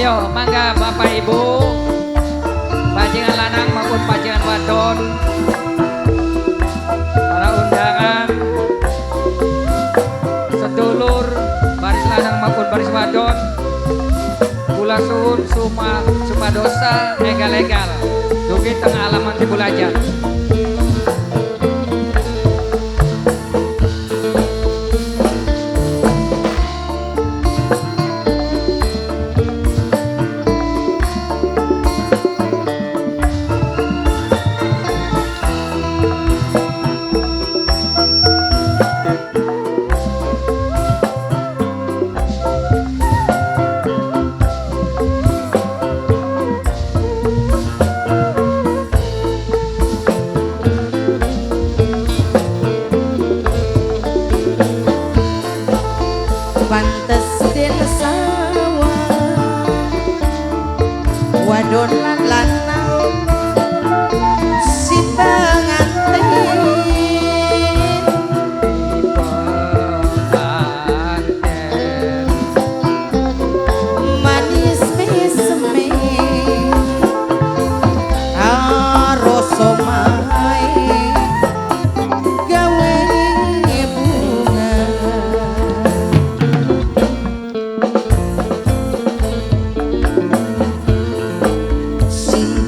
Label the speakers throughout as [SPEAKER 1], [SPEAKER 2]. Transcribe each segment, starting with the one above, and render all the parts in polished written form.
[SPEAKER 1] Ayo, mangga Bapak Ibu, bajingan lanang maupun bajingan wadon, para undangan, sedulur, baris lanang maupun baris wadon, kula suwun sumadosa legal-legal, dugi tengah alaman di Bulajan.
[SPEAKER 2] Pantes den sawah wadon lan lanang si pengantin manis meseme karo somae gawe bunga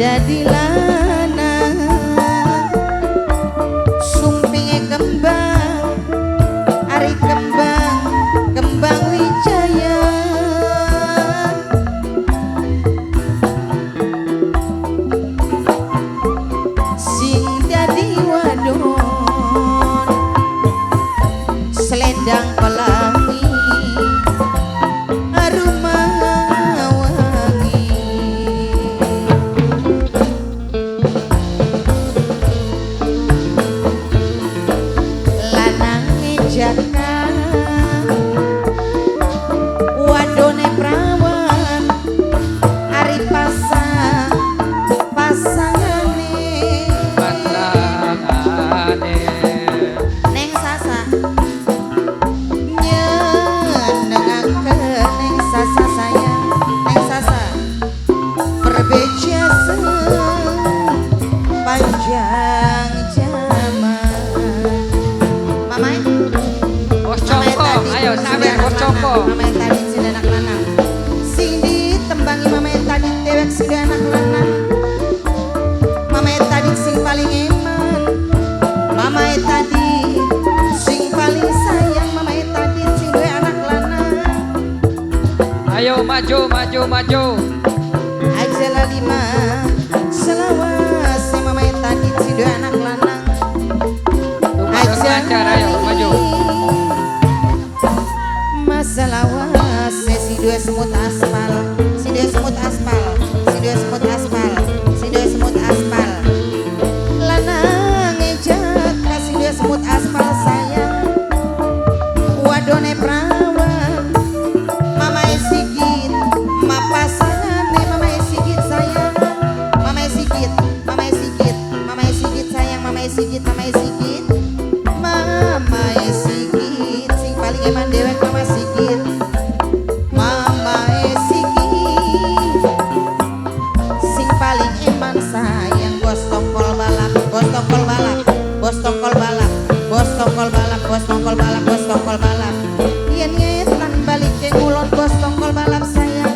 [SPEAKER 2] dadi lanang sumpinge kembang ari kembang wijaya sing dadi wadon selendang pelangi aroma jaka wadone prawan ari pasangane neng sasa nyenengaken neng sasa sayang neng sasa berbejasa panjang zaman mamai.
[SPEAKER 1] Ayo sampean kocoko.
[SPEAKER 2] Mama tadi sing anak lanang. Sing ditembangi mama tadi dewek sing anak lanang. Mama tadi sing paling eman. Mama tadi sing paling sayang. Mama tadi sing duwe anak lanang.
[SPEAKER 1] Ayo maju.
[SPEAKER 2] Aja la lima selawas mama tadi sing duwe anak lanang. Aja
[SPEAKER 1] ayo maju.
[SPEAKER 2] Selawas si dua semut aspal lanang ejak kasih dua semut aspal sayang wadone prawan mama sigit ma pasangane mama sigit sayang mama sigit sayang mama sigit sing paling eman dewek mama sigit sing paling eman sayang bos tongkol balap yen ngetan balik ke ngulon bos tongkol balap sayang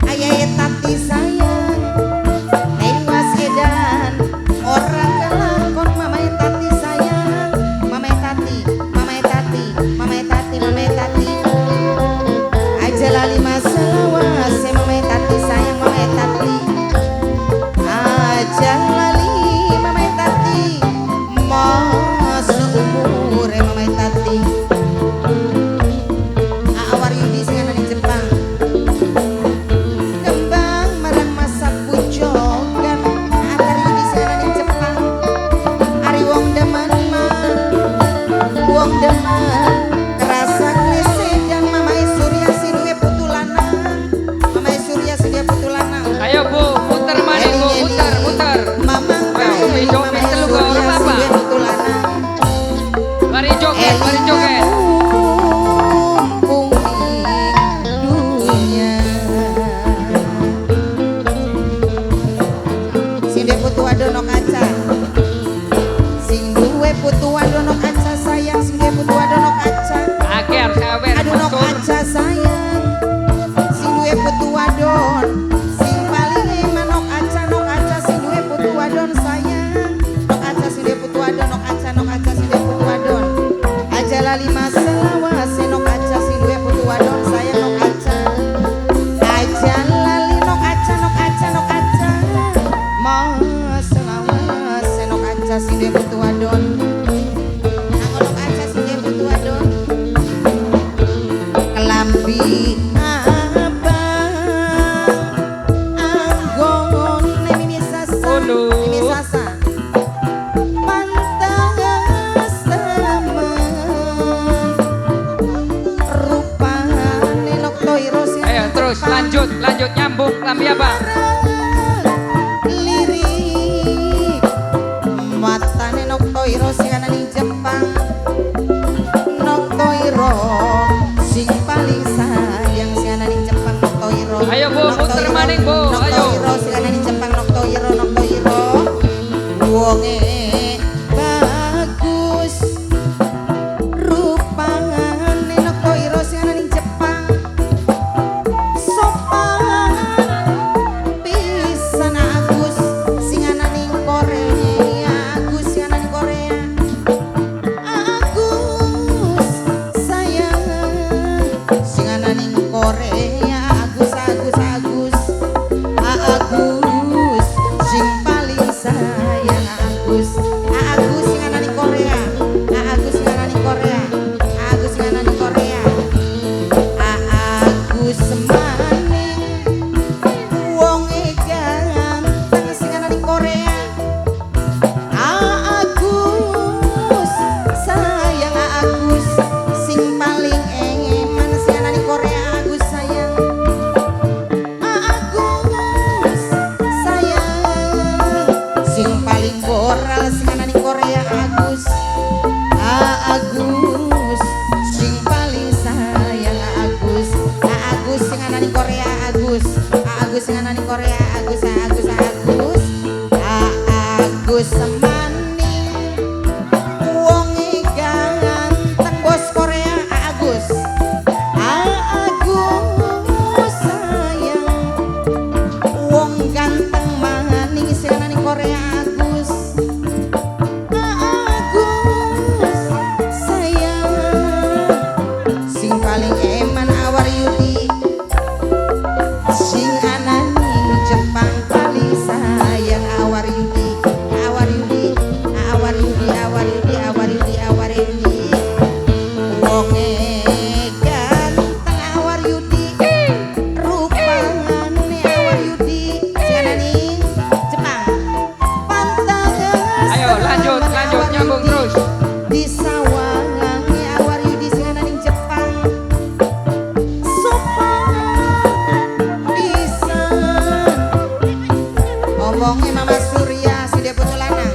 [SPEAKER 2] ayah tati sayang tewas edan orang kelakon mama tati sayang mama tati aja lali maselawas mama tati sayang mama tati aja lali mama tati mau seumur mama tati awar yudi sing ana di Jepang kembang marang masa pujogan akar yudi sing ana di Jepang ari wong demen kerasa klesedan mama Surya si duwe putu lanang mama Surya si duwe putu lanang
[SPEAKER 1] Ayo Bu, muter maning Bu, muter.
[SPEAKER 2] mama
[SPEAKER 1] Ayo, joget telu kok ora apa-apa. Mari joget.
[SPEAKER 2] Mumpung di dunia
[SPEAKER 1] lanjut nyambung lambi apa?
[SPEAKER 2] Lirik matane Noktoiro sing ana ning Jepang. Noktoiro sing paling sayang sing ana ning Jepang. Noktoiro.
[SPEAKER 1] Ayo Bu, muter maning Bu, ayo.
[SPEAKER 2] Noktoiro sing ana ning Jepang. Noktoiro wonge bagus rupane. Noktoiro sing ana ning Jepang. Sopan pisan Agus sing ana ning Korea. Agus sing ana ning Korea. Agus sayang sing ana ning Korea. Agus sing paling sayang. Agus sing ana ning Korea. Agus sing ana ning Korea. Agus sing ana ning Korea. Agus maning wonge ganteng sing ana ning Korea. Agus sayang. Agus sing paling eman sing ana ning Korea. Agus sayang. Agus sayang sing paling boral sing ana ning Korea. Agus sing paling sayang. Agus sing ana ning Korea. Agus sing ana ning Korea. Agus maning wonge ganteng bos Korea. Agus sayang wong ganteng maning sing ana ning Korea. Agus sayang sing paling eman Awar Yudi sing ana ning Jepang paling sayang. Awar Yudi wonge ganteng Awar Yudi rupane. Awar Yudi sing ana ning Jepang. Pantas
[SPEAKER 1] Ayo lanjut nyambung terus.
[SPEAKER 2] disawangi Awar Yudi sing ana ning Jepang. Sopan pisan omonge Mama Surya si dia putu lanang.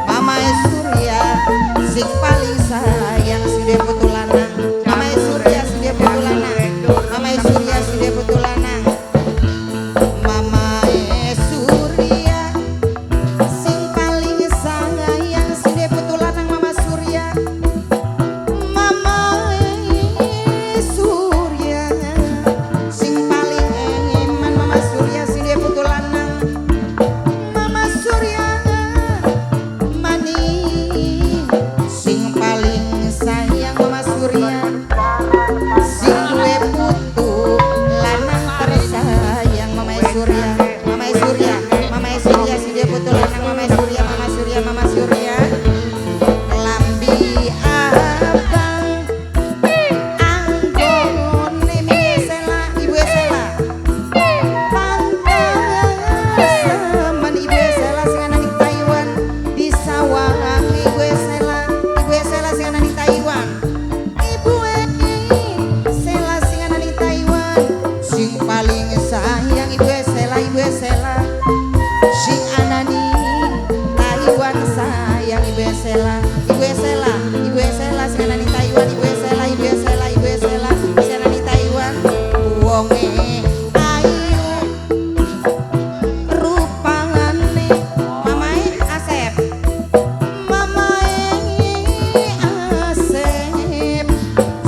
[SPEAKER 2] Mama Surya sing paling sayang si dia putu lanang. Mama Surya si dia putu lanang. Mama Surya si dia putu lanang. Mama Surya sing paling sayang si dia putu lanang. Mama Surya. Mama Surya sing paling eman. Mama Surya si dia putu lanang. Mama Surya maning sing paling sayang. Mama Surya sing duwe putu lanang tersayang. Mama Surya si dia putu lanang. Mama Surya lambi abang anggone Sela Ibu Sela. Pantas teman Ibu Sela sing ana ning Taiwan. Disawangi Ibu Sela sing ana ning Taiwan. Ibu Sela sing ana ning Taiwan sing paling sayang. Ibu Sela sing ana ning Taiwan sayang. Ibu Sela sing ana ning Taiwan. Ibu Sela sing ana ning Taiwan. Wonge ayu rupane. Mamae Asep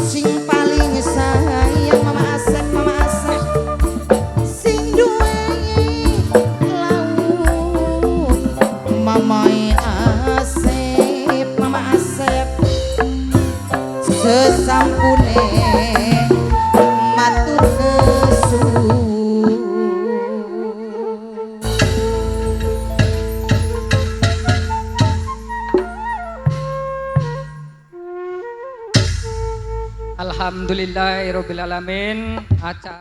[SPEAKER 2] sing paling sayang. Mama Asep sing duwe laut. Mamae Asep sesampune matur kesuwun.
[SPEAKER 1] Alhamdulillahirobbilalamin. Acara